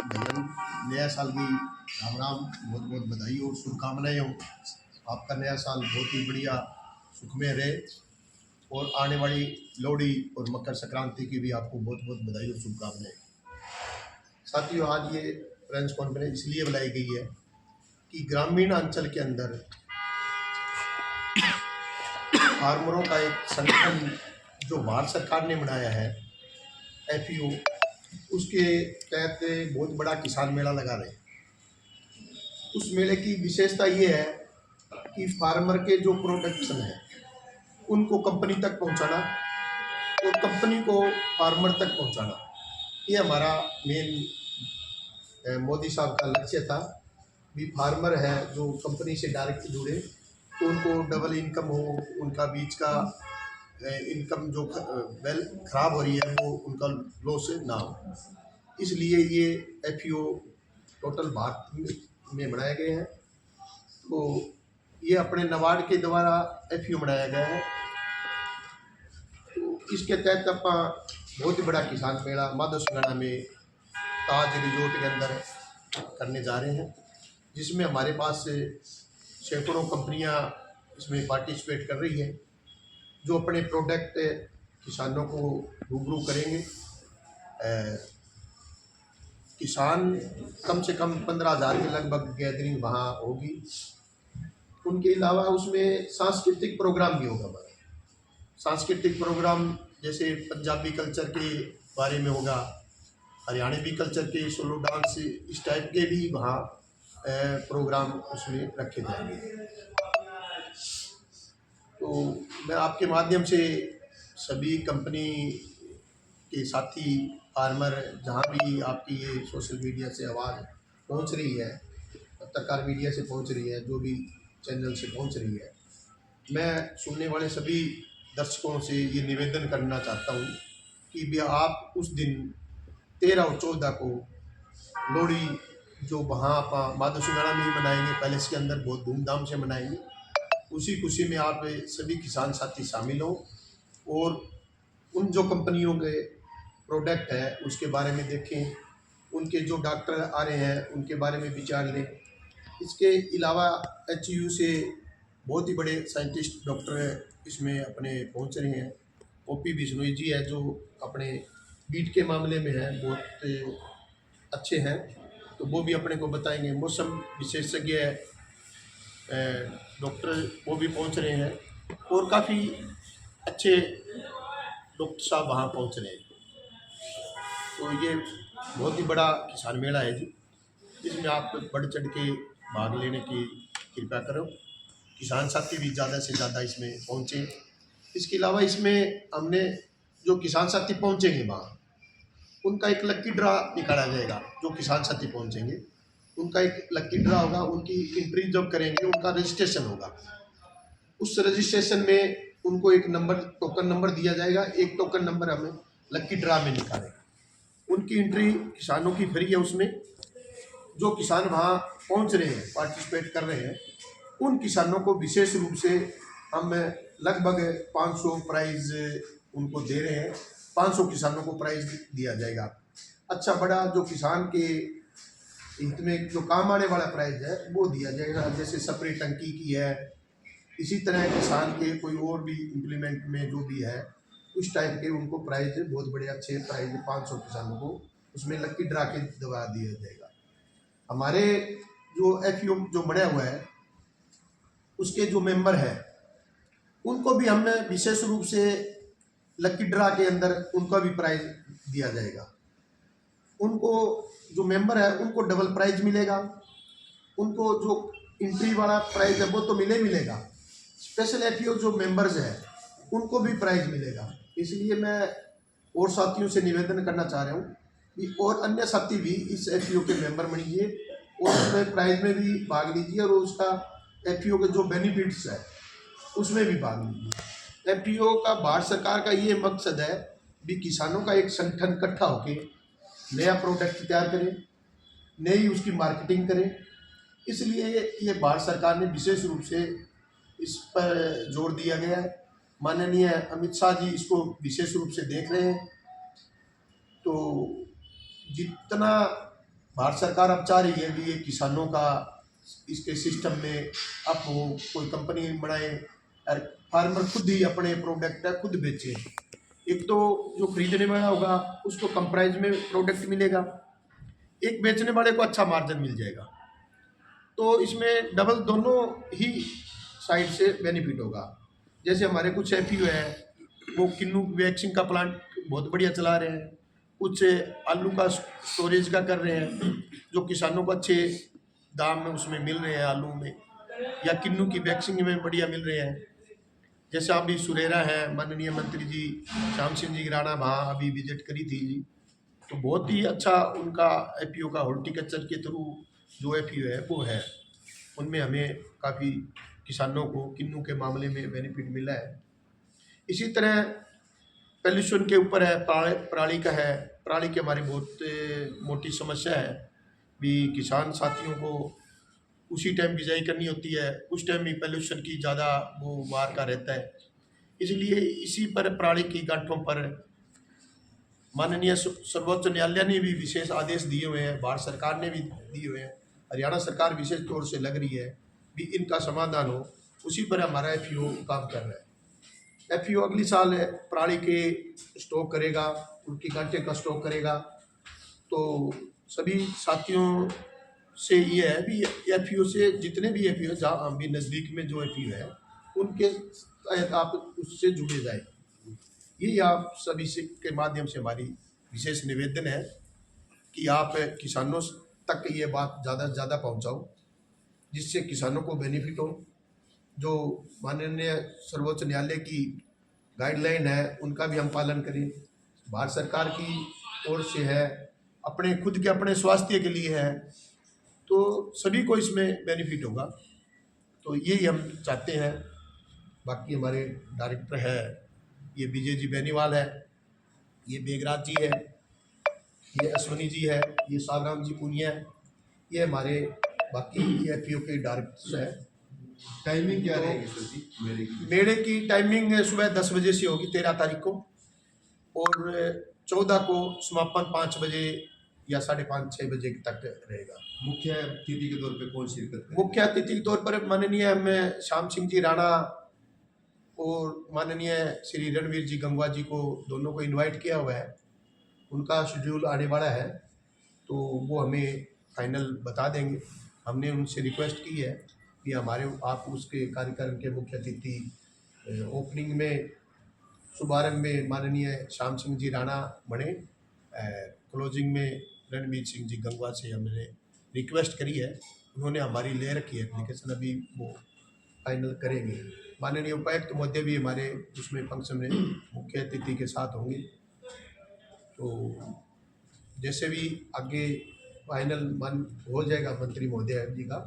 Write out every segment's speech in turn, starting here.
भैया नया साल की राम राम, बहुत बहुत बधाई और शुभकामनाएं हो। आपका नया साल बहुत ही बढ़िया सुखमय रहे और आने वाली लोहड़ी और मकर संक्रांति की भी आपको बहुत बहुत बधाई और शुभकामनाएं। साथियों, आज ये प्रेस कॉन्फ्रेंस इसलिए बुलाई गई है कि ग्रामीण अंचल के अंदर फार्मरों का एक संगठन जो भारत सरकार ने बनाया है, FAO, उसके तहत बहुत बड़ा किसान मेला लगा रहे हैं। उस मेले की विशेषता ये है कि फार्मर के जो प्रोडक्शन है उनको कंपनी तक पहुंचाना और कंपनी को फार्मर तक पहुंचाना, ये हमारा मेन मोदी साहब का लक्ष्य था। भी फार्मर है जो कंपनी से डायरेक्ट जुड़े तो उनको डबल इनकम हो, उनका बीच का इनकम जो वेल खराब हो रही है वो उनका लॉस ना हो। इसलिए ये FAO टोटल भारत में बनाए गए हैं। तो ये अपने नबार्ड के द्वारा FAO बनाया गया है। तो इसके तहत आप बहुत ही बड़ा किसान मेला माधव सिंगाड़ा में ताज रिजोर्ट के अंदर करने जा रहे हैं, जिसमें हमारे पास से सैकड़ों कंपनियां इसमें पार्टिसिपेट कर रही हैं, जो अपने प्रोडक्ट किसानों को रूबरू करेंगे। किसान कम से कम 15,000 के लगभग गैदरिंग वहाँ होगी। उनके अलावा उसमें सांस्कृतिक प्रोग्राम भी होगा। हमारा सांस्कृतिक प्रोग्राम जैसे पंजाबी कल्चर के बारे में होगा, हरियाणवी कल्चर के सोलो डांस, इस टाइप के भी वहाँ प्रोग्राम उसमें रखे जाएंगे। तो मैं आपके माध्यम से सभी कंपनी के साथी फार्मर, जहाँ भी आपकी ये सोशल मीडिया से आवाज़ पहुँच रही है, पत्रकार मीडिया से पहुँच रही है, जो भी चैनल से पहुँच रही है, मैं सुनने वाले सभी दर्शकों से ये निवेदन करना चाहता हूँ कि भी आप उस दिन 13 और 14 को लोहड़ी जो वहाँ आप माधव सिंगाड़ा में ही मनाएंगे, पैलेस के अंदर बहुत धूमधाम से मनाएंगे। उसी खुशी में आप सभी किसान साथी शामिल हों और उन जो कंपनियों के प्रोडक्ट है उसके बारे में देखें, उनके जो डॉक्टर आ रहे हैं उनके बारे में विचार लें। इसके अलावा HU से बहुत ही बड़े साइंटिस्ट डॉक्टर इसमें अपने पहुंच रहे हैं। OP बिश्नोई जी है जो अपने बीट के मामले में है, बहुत अच्छे हैं, तो वो भी अपने को बताएंगे। मौसम विशेषज्ञ डॉक्टर वो भी पहुंच रहे हैं और काफ़ी अच्छे डॉक्टर साहब वहाँ पहुंच रहे हैं। तो ये बहुत ही बड़ा किसान मेला है जी, इसमें आप बढ़ चढ़ के भाग लेने की कृपया करो। किसान साथी भी ज़्यादा से ज़्यादा इसमें पहुँचे। इसके अलावा इसमें हमने जो किसान साथी पहुँचेंगे वहाँ, उनका एक लक्की ड्रा निकाला जाएगा। जो किसान साथी पहुँचेंगे उनका एक लक्की ड्रा होगा, उनकी एंट्री जब करेंगे उनका रजिस्ट्रेशन होगा। उस रजिस्ट्रेशन में उनको एक नंबर, टोकन नंबर दिया जाएगा। एक टोकन नंबर हमें लक्की ड्रा में निकालेगा। उनकी एंट्री किसानों की फ्री है। उसमें जो किसान वहाँ पहुँच रहे हैं, पार्टिसिपेट कर रहे हैं, उन किसानों को विशेष रूप से हम लगभग 500 प्राइज़ उनको दे रहे हैं। 500 किसानों को प्राइज़ दिया जाएगा। अच्छा बड़ा जो किसान के हित में जो काम आने वाला प्राइज़ है वो दिया जाएगा, जैसे स्प्रे टंकी की है। इसी तरह किसान के कोई और भी इम्प्लीमेंट में जो भी है उस टाइप के उनको प्राइज़, बहुत बड़े अच्छे प्राइज़ 500 किसानों को उसमें लक्की ड्रा के दवा दिया जाएगा। हमारे जो FAO जो बना हुआ है उसके जो मेंबर हैं उनको भी हमें विशेष रूप से लक्की ड्रा के अंदर उनका भी प्राइज़ दिया जाएगा। उनको जो मेंबर है उनको डबल प्राइज़ मिलेगा। उनको जो एंट्री वाला प्राइज़ है वो तो मिलेगा, स्पेशल FAO जो मेंबर्स हैं उनको भी प्राइज़ मिलेगा। इसलिए मैं और साथियों से निवेदन करना चाह रहा हूँ कि और अन्य साथी भी इस FAO के मेंबर बनिए और उसमें प्राइज़ में भी भाग लीजिए और उसका FAO के जो बेनिफिट्स है उसमें भी भाग लीजिए। FAO का, भारत सरकार का ये मकसद है भी किसानों का एक संगठन इकट्ठा होके नया प्रोडक्ट तैयार करें, नई उसकी मार्केटिंग करें। इसलिए ये भारत सरकार ने विशेष रूप से इस पर जोर दिया गया है। माननीय अमित शाह जी इसको विशेष रूप से देख रहे हैं। तो जितना भारत सरकार अब चाह रही है कि ये किसानों का इसके सिस्टम में अब वो कोई कंपनी बनाए और फार्मर खुद ही अपने प्रोडक्ट है खुद बेचे। एक तो जो खरीदने वाला होगा उसको कम प्राइस में प्रोडक्ट मिलेगा, एक बेचने वाले को अच्छा मार्जिन मिल जाएगा। तो इसमें डबल दोनों ही साइड से बेनिफिट होगा। जैसे हमारे कुछ एफपीओ है वो किन्नू वैक्सीन का प्लांट बहुत बढ़िया चला रहे हैं, कुछ आलू का स्टोरेज का कर रहे हैं जो किसानों को अच्छे दाम में उसमें मिल रहे हैं आलू में, या किन्नू की वैक्सीन में बढ़िया मिल रहे हैं। जैसे अभी सुरेरा है, माननीय मंत्री जी श्याम सिंह जी राणा वहाँ अभी विजिट करी थी जी, तो बहुत ही अच्छा उनका एफपीओ का हॉर्टिकल्चर के थ्रू जो एफपीओ है वो है, उनमें हमें काफ़ी किसानों को किन्नू के मामले में बेनिफिट मिला है। इसी तरह पॉल्यूशन के ऊपर है, पराली का है। पराली की हमारी बहुत मोटी समस्या है भी, किसान साथियों को उसी टाइम बिजाई करनी होती है, उस टाइम ही पॉल्यूशन की ज़्यादा वो मार का रहता है। इसलिए इसी पर पराली की गांठों पर माननीय सर्वोच्च न्यायालय ने भी विशेष आदेश दिए हुए हैं, भारत सरकार ने भी दिए हुए हैं, हरियाणा सरकार विशेष तौर से लग रही है भी इनका समाधान हो। उसी पर हमारा एफपीओ काम कर रहा है। एफपीओ अगली साल पराली के स्टॉक करेगा, उनकी गांठे का स्टॉक करेगा। तो सभी साथियों से ये है भी एफपीओ से जितने भी एफपीओ जहाँ भी नज़दीक में जो एफपीओ है उनके तहत आप उससे जुड़े जाए। यही आप सभी से के माध्यम से हमारी विशेष निवेदन है कि आप किसानों तक ये बात ज़्यादा से ज़्यादा पहुँचाओ जिससे किसानों को बेनिफिट हो। जो माननीय सर्वोच्च न्यायालय की गाइडलाइन है उनका भी हम पालन करें, भारत सरकार की ओर से है, अपने खुद के अपने स्वास्थ्य के लिए है, तो सभी को इसमें बेनिफिट होगा। तो यही हम चाहते हैं। बाकी हमारे डायरेक्टर है ये विजय जी बेनीवाल है, ये बेगराज जी है, ये अश्वनी जी है, ये सावराम जी पुनिया है, ये हमारे बाकी एफपीओ के डायरेक्टर्स है। टाइमिंग क्या रहेगी सर जी? मेले की टाइमिंग सुबह 10 बजे से होगी 13 तारीख को, और 14 को समापन 5 बजे या 5:30-6 बजे तक रहेगा। मुख्य अतिथि के तौर पे कौन शिरकत करेगा? मुख्य अतिथि के तौर पर माननीय हमें श्याम सिंह जी राणा और माननीय श्री रणवीर जी गंगवा जी को, दोनों को इनवाइट किया हुआ है। उनका शेड्यूल आने वाला है तो वो हमें फाइनल बता देंगे। हमने उनसे रिक्वेस्ट की है कि हमारे आप उसके कार्यक्रम के मुख्य अतिथि ओपनिंग में शुभारंभ में माननीय श्याम सिंह जी राणा बने, क्लोजिंग में रणवीर सिंह जी गंगवा से हमने रिक्वेस्ट करी है। उन्होंने हमारी ले रखी है एप्लीकेशन, अभी वो फाइनल करेंगे। माननीय उपायुक्त महोदय भी हमारे उसमें फंक्शन में मुख्य अतिथि के साथ होंगे। तो जैसे भी आगे फाइनल मन हो जाएगा मंत्री महोदय जी का,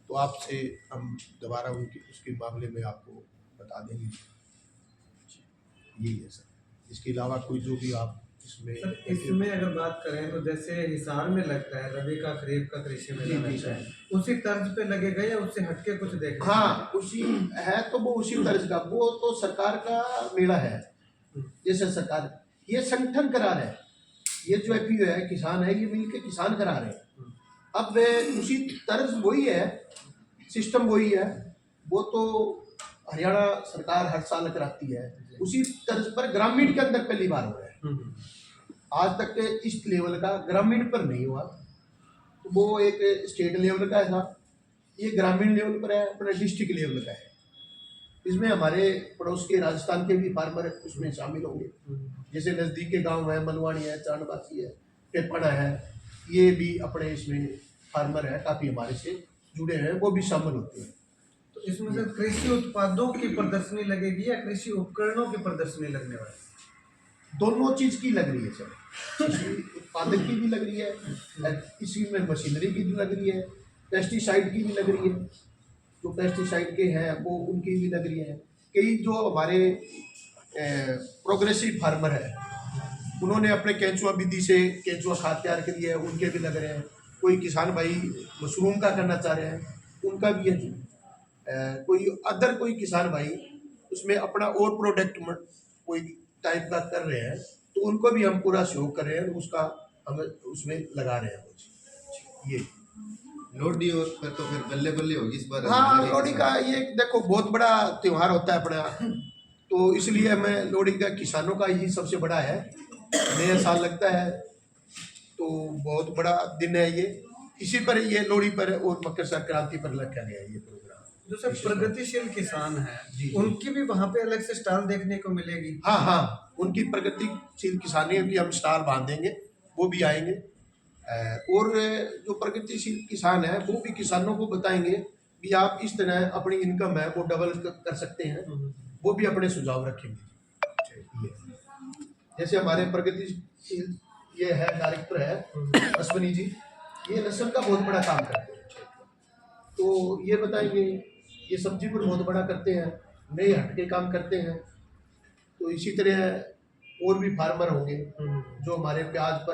तो आपसे हम दोबारा उनकी उसके मामले में आपको बता देंगे। यही है सर। इसके अलावा कोई जो भी आप इसमें अगर बात करें तो जैसे हिसार में लगता है रबी का खरीफ का कृषि मेला लगता है, उसी तर्ज पे लगेगा या उससे हटके कुछ देखा? हाँ, उसी है तो वो उसी तर्ज का, वो तो सरकार का मेला है। जैसे सरकार ये संगठन करा रहे हैं, ये जो एफपीओ है किसान है, ये मिलके किसान करा रहे हैं। अब उसी तर्ज वही है, सिस्टम वही है, वो तो हरियाणा सरकार हर साल कराती है। उसी तर्ज पर ग्रामीण के अंदर पहली बार हो रहा है। आज तक इस लेवल का ग्रामीण पर नहीं हुआ, तो वो एक स्टेट लेवल का था, ये ग्रामीण लेवल पर है, अपने डिस्ट्रिक्ट लेवल का है। इसमें हमारे पड़ोस के राजस्थान के भी फार्मर उसमें शामिल होंगे। जैसे नज़दीक के गांव है, मनवानी है, चांदबासी है, टेपड़ा है, ये भी अपने इसमें फार्मर है, काफ़ी हमारे से जुड़े हैं, वो भी शामिल होते हैं। तो इसमें से कृषि उत्पादों की प्रदर्शनी लगेगी या कृषि उपकरणों की प्रदर्शनी लगने वाली? दोनों चीज़ की लग रही है सर, कृषि उत्पादक की भी लग रही है, इसी में मशीनरी की भी लग रही है, पेस्टिसाइड की भी लग रही है, जो पेस्टिसाइड के हैं वो उनकी भी लग रही है। कई जो हमारे प्रोग्रेसिव फार्मर है उन्होंने अपने केंचुआ विधि से केंचुआ खाद तैयार करी है, उनके भी लग रहे हैं। कोई किसान भाई मशरूम का करना चाह रहे हैं, उनका भी है। कोई अदर कोई किसान भाई उसमें अपना और प्रोडक्ट कोई टाइप का कर रहे हैं, तो उनको भी हम पूरा सहयोग कर रहे हैं, उसका हम उसमें लगा रहे हैं। ये। लोहड़ी और पर तो फिर बल्ले बल्ले होगी इस बार। हाँ, लोहड़ी का ये देखो बहुत बड़ा त्योहार होता है अपना, तो इसलिए मैं लोहड़ी का किसानों का ही सबसे बड़ा है, नया साल लगता है तो बहुत बड़ा दिन है ये। इसी पर ये लोहड़ी पर और मकर संक्रांति पर रखा गया है ये प्रोग्राम। जो सब प्रगतिशील किसान जी, हैं जी। उनकी भी वहाँ पे अलग से स्टॉल देखने को मिलेगी। हाँ हाँ, उनकी प्रगतिशील किसानी की हम स्टॉल बांधेंगे, वो भी आएंगे। और जो प्रगतिशील किसान है वो भी किसानों को बताएंगे कि आप इस तरह अपनी इनकम है वो डबल कर सकते हैं, वो भी अपने सुझाव रखेंगे। ये जैसे हमारे प्रगतिशील ये है डायरेक्टर है अश्वनी जी, ये लहसुन का बहुत बड़ा काम करते हैं, तो ये बताएंगे ये सब्जी पर बहुत बड़ा करते हैं, नए हटके काम करते हैं। तो इसी तरह और भी फार्मर होंगे जो हमारे प्याज पर